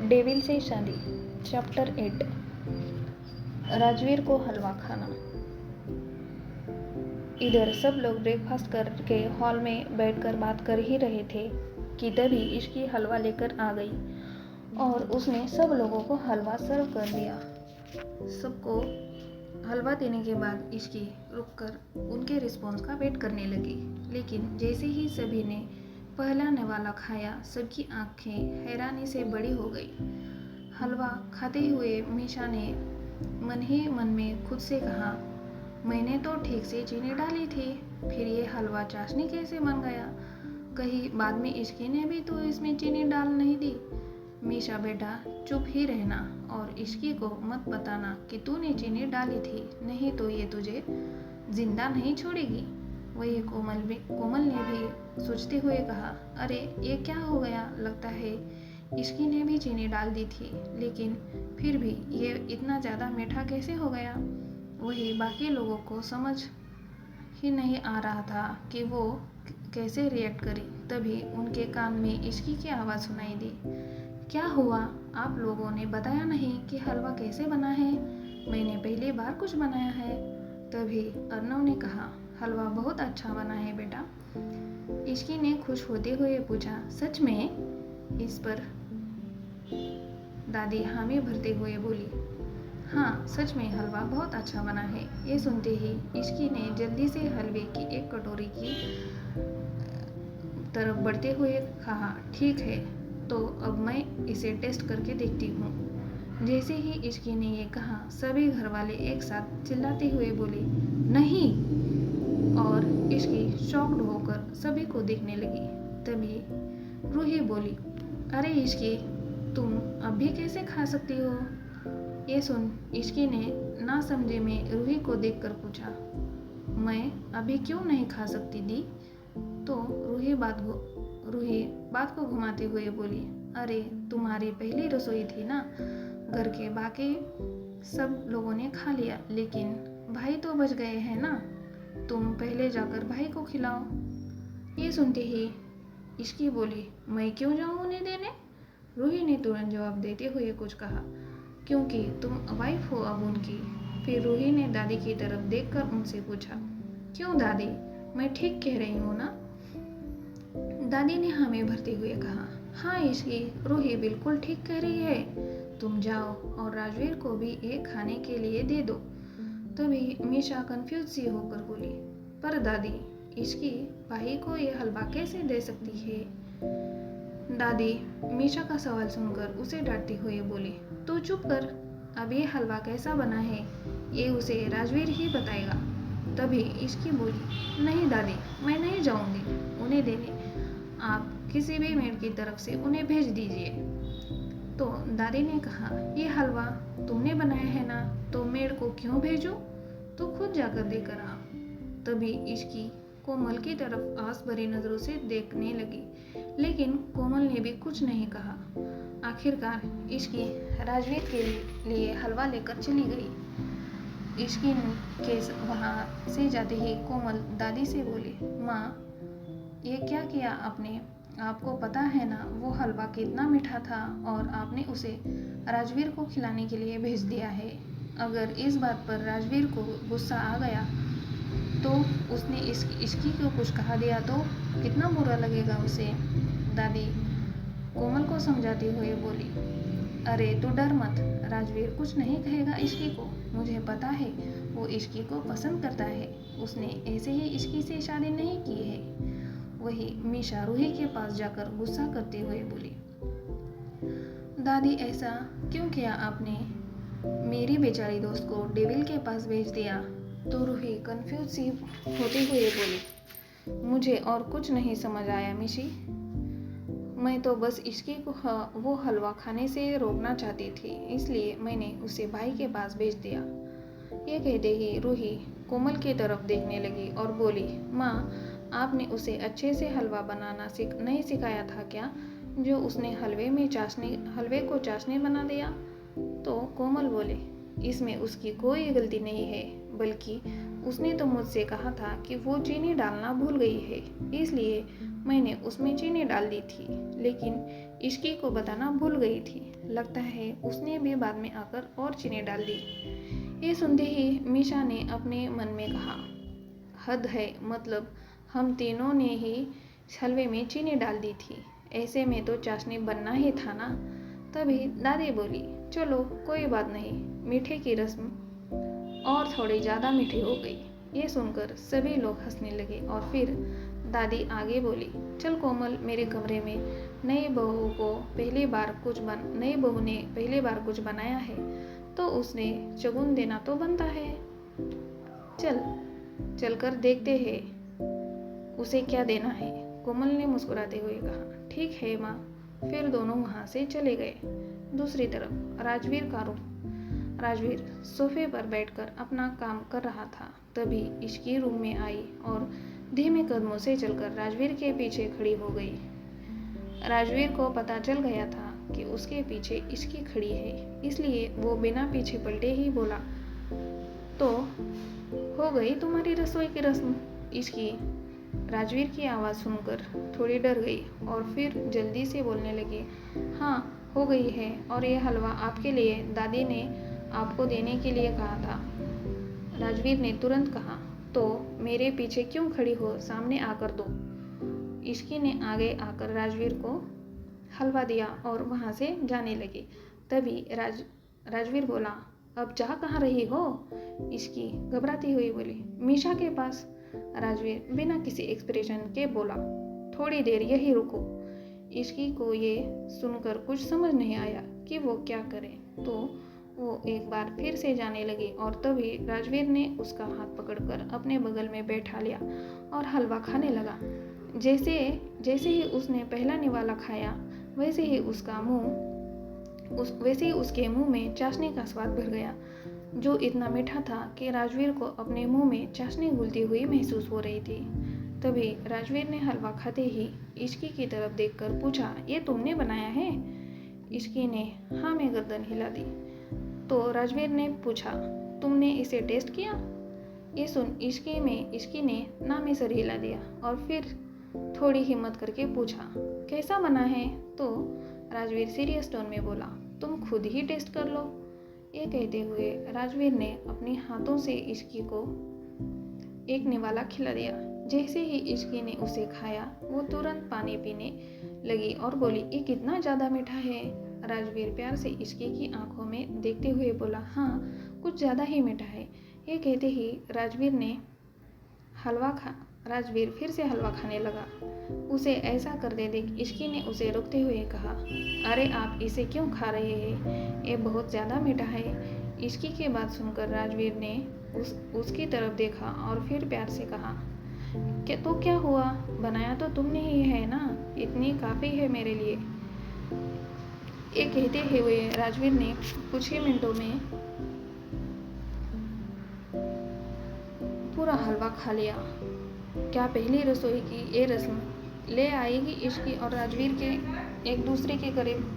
Devil से शादी chapter 8 Rajveer को हलवा खाना। इधर सब लोग ब्रेकफास्ट करके हॉल में बैठकर बात कर ही रहे थे कि तभी इश्की हलवा लेकर आ गई और उसने सब लोगों को हलवा सर्व कर दिया। सबको हलवा देने के बाद इश्की रुककर उनके रिस्पॉन्स का वेट करने लगी, लेकिन जैसे ही सभी ने पहला निवाला खाया सबकी आंखें हैरानी से बड़ी हो गई। हलवा खाते हुए मीशा ने मन ही मन में खुद से कहा, मैंने तो ठीक से चीनी डाली थी, फिर ये हलवा चाशनी कैसे बन गया? कहीं बाद में इश्की ने भी तो इसमें चीनी डाल नहीं दी। मीशा बेटा चुप ही रहना और इश्की को मत बताना कि तूने चीनी डाली थी, नहीं तो ये तुझे जिंदा नहीं छोड़ेगी। वही कोमल ने भी सोचते हुए कहा, अरे ये क्या हो गया? लगता है इश्की ने भी चीनी डाल दी थी, लेकिन फिर भी ये इतना ज़्यादा मीठा कैसे हो गया? वही बाकी लोगों को समझ ही नहीं आ रहा था कि वो कैसे रिएक्ट करी। तभी उनके कान में इश्की की आवाज़ सुनाई दी, क्या हुआ? आप लोगों ने बताया नहीं कि हलवा कैसे बना है? मैंने पहली बार कुछ बनाया है। तभी अर्नव ने कहा, हलवा बहुत अच्छा बना है बेटा। इश्की ने खुश होते हुए पूछा, सच में? इस पर दादी हामी भरते हुए बोली, हाँ सच में हलवा बहुत अच्छा बना है। ये सुनते ही इश्की ने जल्दी से हलवे की एक कटोरी की तरफ बढ़ते हुए कहा, ठीक है तो अब मैं इसे टेस्ट करके देखती हूँ। जैसे ही इश्की ने ये कहा सभी घर वाले एक साथ चिल्लाते हुए बोले, नहीं, और इश्की शॉक्ड होकर सभी को देखने लगी। तभी रूही बोली, अरे इश्की तुम अब भी कैसे खा सकती हो? ये सुन इश्की ने ना समझे में रूही को देखकर पूछा, मैं अभी क्यों नहीं खा सकती दी? तो रूही बात को घुमाते हुए बोली, अरे तुम्हारी पहली रसोई थी ना, घर के बाकी सब लोगों ने खा लिया, लेकिन भाई तो बच गए हैं ना, तुम पहले जाकर भाई को खिलाओ। ये सुनते ही इश्की बोली, मैं क्यों जाऊँ उन्हें देने? रूही ने तुरंत जवाब देते हुए कुछ कहा, क्योंकि तुम वाइफ हो अब उनकी। फिर रूही ने दादी की तरफ देखकर उनसे पूछा, क्यों दादी, मैं ठीक कह रही हूँ ना? दादी ने हामी भरते हुए कहा, हाँ इश्की, रूही बिल्कुल ठीक कह रही है, तुम जाओ और राजवीर को भी एक खाने के लिए दे दो। तभी मीशा कंफ्यूज सी होकर बोली, पर दादी इश्की भाई को ये हलवा कैसे दे सकती है? दादी मीशा का सवाल सुनकर उसे डांटते हुए बोली, तो चुप कर, अब ये हलवा कैसा बना है ये उसे राजवीर ही बताएगा। तभी इश्की बोली, नहीं दादी, मैं नहीं जाऊंगी उन्हें देने, आप किसी भी मेड की तरफ से उन्हें भेज दीजिए। तो दादी ने कहा, ये हलवा तुमने बनाया है ना, तो मेड को क्यों भेजो, तो खुद जाकर देकर आ। तभी इश्की कोमल की तरफ आस भरी नजरों से देखने लगी, लेकिन कोमल ने भी कुछ नहीं कहा। आखिरकार इश्की राजवीर के लिए हलवा लेकर चली गई। इश्की के वहाँ से जाते ही कोमल दादी से बोली, माँ ये क्या किया आपने? आपको पता है ना वो हलवा कितना मीठा था और आपने उसे राजवीर को खिलाने के लिए भेज दिया है। अगर इस बात पर राजवीर को गुस्सा आ गया तो उसने इश्की को कुछ कहा दिया तो कितना बुरा लगेगा उसे। दादी कोमल को समझाते हुए बोली, अरे तू डर मत, राजवीर कुछ नहीं कहेगा इश्की को, मुझे पता है वो इश्की को पसंद करता है, उसने ऐसे ही इश्की से शादी नहीं की है। वही मीशा रूही के पास जाकर गुस्सा करते हुए बोली, दादी ऐसा क्यों किया आपने? मेरी बेचारी दोस्त को डेविल के पास भेज दिया। तो रूही कंफ्यूज सी होते हुए बोली, मुझे और कुछ नहीं समझ आया मिशी, मैं तो बस इश्की को वो हलवा खाने से रोकना चाहती थी, इसलिए मैंने उसे भाई के पास भेज दिया। ये कहते ही रूही कोमल की तरफ देखने लगी और बोली, माँ आपने उसे अच्छे से हलवा बनाना नहीं सिखाया था क्या, जो उसने हलवे को चाशनी बना दिया? तो कोमल बोले, इसमें उसकी कोई गलती नहीं है, बल्कि उसने तो मुझसे कहा था कि वो चीनी डालना भूल गई है, इसलिए मैंने उसमें चीनी डाल दी थी, लेकिन इश्की को बताना भूल गई थी। लगता है उसने भी बाद में आकर और चीनी डाल दी। ये सुनते ही मीशा ने अपने मन में कहा, हद है, मतलब हम तीनों ने ही हलवे में चीनी डाल दी थी, ऐसे में तो चाशनी बनना ही था ना। तभी दादी बोली, चलो कोई बात नहीं, मीठे की रस्म और थोड़ी ज़्यादा मीठी हो गई। ये सुनकर सभी लोग हंसने लगे और फिर दादी आगे बोली, चल कोमल, मेरे कमरे में नई बहू ने पहली बार कुछ बनाया है तो उसने शगुन देना तो बनता है। चलकर देखते हैं उसे क्या देना है। कोमल ने मुस्कुराते हुए कहा, ठीक है माँ। फिर दोनों वहाँ से चले गए। दूसरी तरफ राजवीर सोफे पर बैठकर अपना काम कर रहा था। तभी इश्की रूम में आई और धीमे कदमों से चलकर राजवीर के पीछे खड़ी हो गई। राजवीर को पता चल गया था कि उसके पीछे इश्की खड़ी है, इसलिए वो बिना पीछे पलटे ही बोला, तो हो गई तुम्हारी रसोई की रस्म। इश्की राजवीर की आवाज़ सुनकर थोड़ी डर गई और फिर जल्दी से बोलने लगी, हाँ हो गई है, और ये हलवा आपके लिए दादी ने आपको देने के लिए कहा था। राजवीर ने तुरंत कहा, तो मेरे पीछे क्यों खड़ी हो, सामने आकर दो। इश्की ने आगे आकर राजवीर को हलवा दिया और वहाँ से जाने लगी। तभी राजवीर बोला, अब जा कहाँ रही हो। इश्की घबराती हुई बोली, मीशा के पास। राजवीर बिना किसी एक्सप्रेशन के बोला, थोड़ी देर यही रुको। इश्की को ये सुनकर कुछ समझ नहीं आया कि वो क्या करे, तो वो एक बार फिर से जाने लगी और तभी राजवीर ने उसका हाथ पकड़कर अपने बगल में बैठा लिया और हलवा खाने लगा। जैसे ही उसने पहला निवाला खाया, वैसे ही उसके मुंह में चाशनी का स्वाद भर गया, जो इतना मीठा था कि राजवीर को अपने मुंह में चाशनी घुलती हुई महसूस हो रही थी। तभी राजवीर ने हलवा खाते ही इश्की की तरफ देखकर पूछा, ये तुमने बनाया है। इश्की ने हाँ में गर्दन हिला दी। तो राजवीर ने पूछा, तुमने इसे टेस्ट किया। ये सुन इश्की ने ना में सर हिला दिया और फिर थोड़ी हिम्मत करके पूछा, कैसा बना है। तो राजवीर सीरियस टोन में बोला, तुम खुद ही टेस्ट कर लो। ये कहते हुए राजवीर ने अपने हाथों से इश्की को एक निवाला खिला दिया। जैसे ही इश्की ने उसे खाया, वो तुरंत पानी पीने लगी और बोली, ये कितना ज़्यादा मीठा है। राजवीर प्यार से इश्की की आंखों में देखते हुए बोला, हाँ कुछ ज़्यादा ही मीठा है। ये कहते ही राजवीर फिर से हलवा खाने लगा। उसे ऐसा करते देख इश्की ने उसे रोकते हुए कहा, अरे आप इसे क्यों खा रहे हैं, ये बहुत ज़्यादा मीठा है। इश्की की बात सुनकर राजवीर ने उसकी तरफ देखा और फिर प्यार से कहा, क्या हुआ, बनाया तो तुमने ही है ना, इतनी काफ़ी है मेरे लिए। ये कहते हुए राजवीर ने कुछ ही मिनटों में पूरा हलवा खा लिया। क्या पहली रसोई की ये रस्म ले आएगी इश्की और राजवीर के एक दूसरे के करीब।